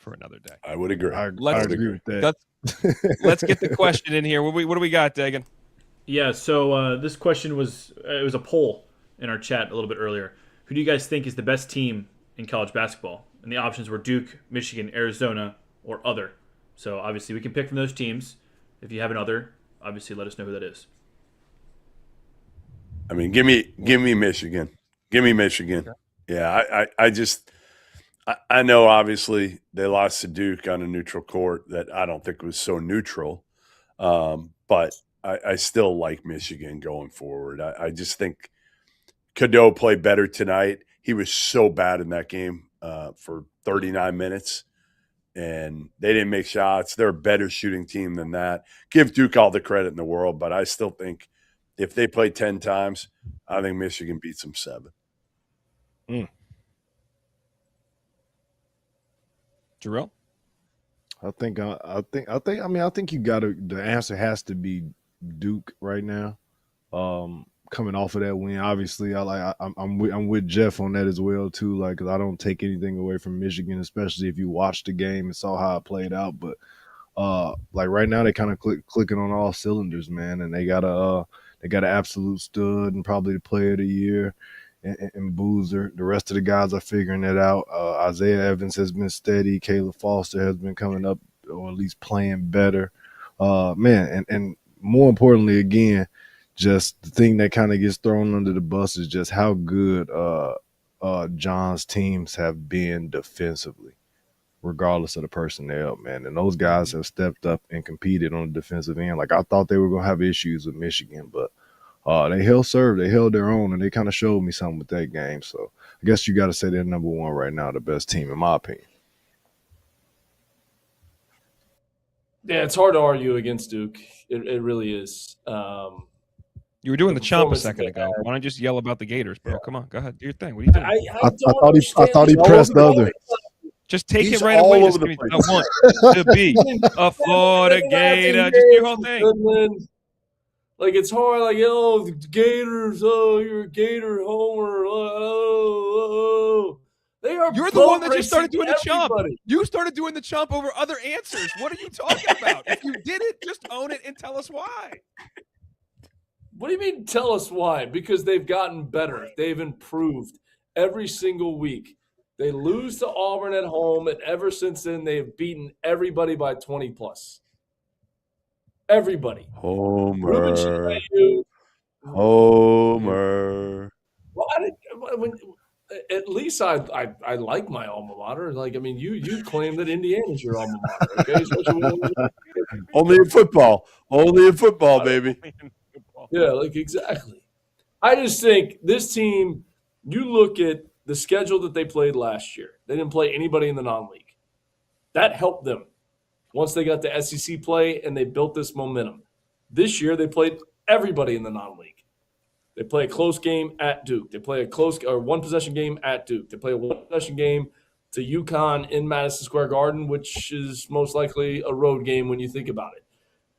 for another day. I would agree. I agree with that. Let's get the question in here. What do we got, Dagan? Yeah, so this question was it was a poll in our chat a little bit earlier. Who do you guys think is the best team in college basketball? And the options were Duke, Michigan, Arizona, or other. So obviously we can pick from those teams. If you have an other, obviously let us know who that is. I mean, give me Michigan. Give me Michigan. Yeah, I know obviously they lost to Duke on a neutral court that I don't think was so neutral, but I still like Michigan going forward. I just think Cadeau played better tonight. He was so bad in that game for 39 minutes, and they didn't make shots. They're a better shooting team than that. Give Duke all the credit in the world, but I still think if they play 10 times, I think Michigan beats them 7. Jarrell? I think you got to. The answer has to be Duke right now. Coming off of that win, obviously, I'm with Jeff on that as well too. Like, 'cause I don't take anything away from Michigan, especially if you watched the game and saw how it played out. But like right now, they kind of clicking on all cylinders, man, and they got an absolute stud and probably the player of the year. And Boozer. The rest of the guys are figuring it out. Isaiah Evans has been steady. Caleb Foster has been coming up, or at least playing better. And more importantly, again, just the thing that kind of gets thrown under the bus is just how good John's teams have been defensively, regardless of the personnel, man. And those guys have stepped up and competed on the defensive end. Like, I thought they were going to have issues with Michigan, but they held serve. They held their own, and they kind of showed me something with that game. So I guess you got to say they're number one right now, the best team, in my opinion. Yeah, it's hard to argue against Duke. It really is. You were doing the chomp a second ago. Why don't you just yell about the Gators, bro? Come on, go ahead. Do your thing. What are you doing? I thought he pressed the other. Just take it right away. Just give me, I want to be a Florida Gator. Just do your whole thing. Like, it's hard, like, oh, the Gators, oh, you're a Gator homer, oh. You're the one that just started doing the chomp. You started doing the chomp over other answers. What are you talking about? If you did it, just own it and tell us why. What do you mean tell us why? Because they've gotten better. They've improved every single week. They lose to Auburn at home, and ever since then, they've beaten everybody by 20-plus. Everybody. Homer. Well, at least I like my alma mater. Like, I mean, you claim that Indiana's your alma mater. Okay? Only in football. Only in football, baby. Yeah, like, exactly. I just think this team, you look at the schedule that they played last year. They didn't play anybody in the non-league. That helped them once they got to SEC play and they built this momentum. This year, they played everybody in the non-league. They play a close game at Duke. They play a close or one-possession game at Duke. They play a one-possession game to UConn in Madison Square Garden, which is most likely a road game when you think about it.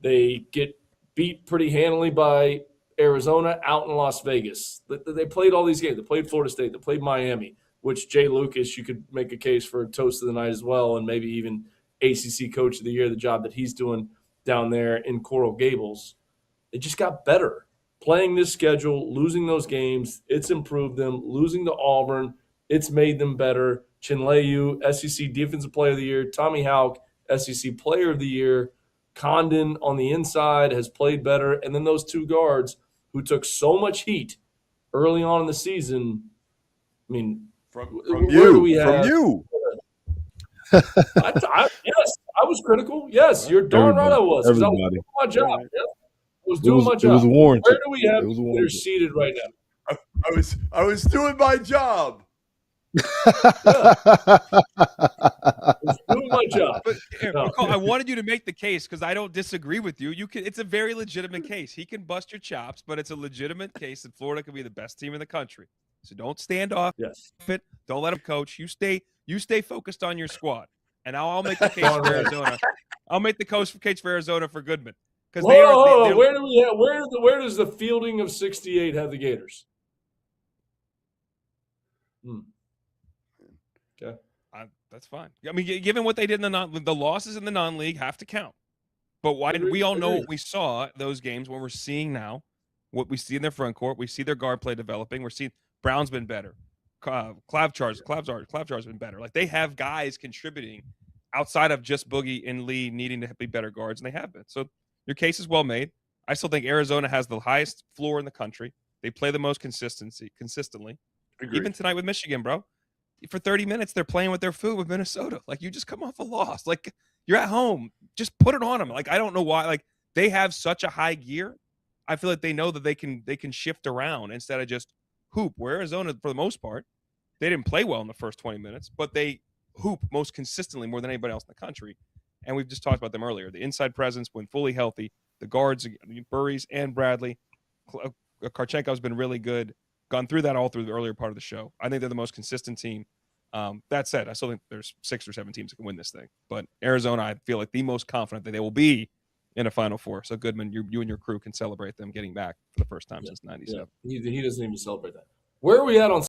They get beat pretty handily by Arizona out in Las Vegas. They played all these games. They played Florida State. They played Miami, which Jay Lucas, you could make a case for toast of the night as well, and maybe even ACC Coach of the Year, the job that he's doing down there in Coral Gables. They just got better. Playing this schedule, losing those games, it's improved them. Losing to Auburn, it's made them better. Chinleyu, SEC Defensive Player of the Year. Tommy Houck, SEC Player of the Year. Condon on the inside has played better. And then those two guards who took so much heat early on in the season. I mean, from you. Yes, I was critical. Yes, you're darn right I was. Because I was doing my job. Yes. I was doing my job. It was warranted. Where do we have they're seated right now? I was doing my job. I was doing my job. But, I wanted you to make the case because I don't disagree with you. It's a very legitimate case. He can bust your chops, but it's a legitimate case that Florida could be the best team in the country. So don't stand off. Yes. Don't let him coach. You stay focused on your squad. And I'll make the case for Arizona. I'll make the case for Arizona for Goodman. Where does the fielding of 68 have the Gators? I That's fine. I mean, given what they did in the losses in the non-league have to count. But why did we all know what we saw those games when we're seeing now what we see in their front court? We see their guard play developing. We're seeing Brown's been better. Klavchar's been better. Like, they have guys contributing outside of just Boogie and Lee needing to be better guards, and they have been. So your case is well made. I still think Arizona has the highest floor in the country. They play the most consistently. Agreed. Even tonight with Michigan, bro. For 30 minutes, they're playing with their food with Minnesota. Like, you just come off a loss. Like, you're at home. Just put it on them. Like, I don't know why. Like, they have such a high gear. I feel like they know that they can shift around instead of just hoop. Where Arizona, for the most part, they didn't play well in the first 20 minutes, but they hoop most consistently more than anybody else in the country. And we've just talked about them earlier. The inside presence, when fully healthy, the guards, Burries and Bradley, Karchenko's been really good. Gone through that all through the earlier part of the show. I think they're the most consistent team. That said, I still think there's 6 or 7 teams that can win this thing. But Arizona, I feel like the most confident that they will be in a Final Four. So Goodman, you and your crew can celebrate them getting back for the first time since '97. Yeah. He doesn't even celebrate that. Where are we at on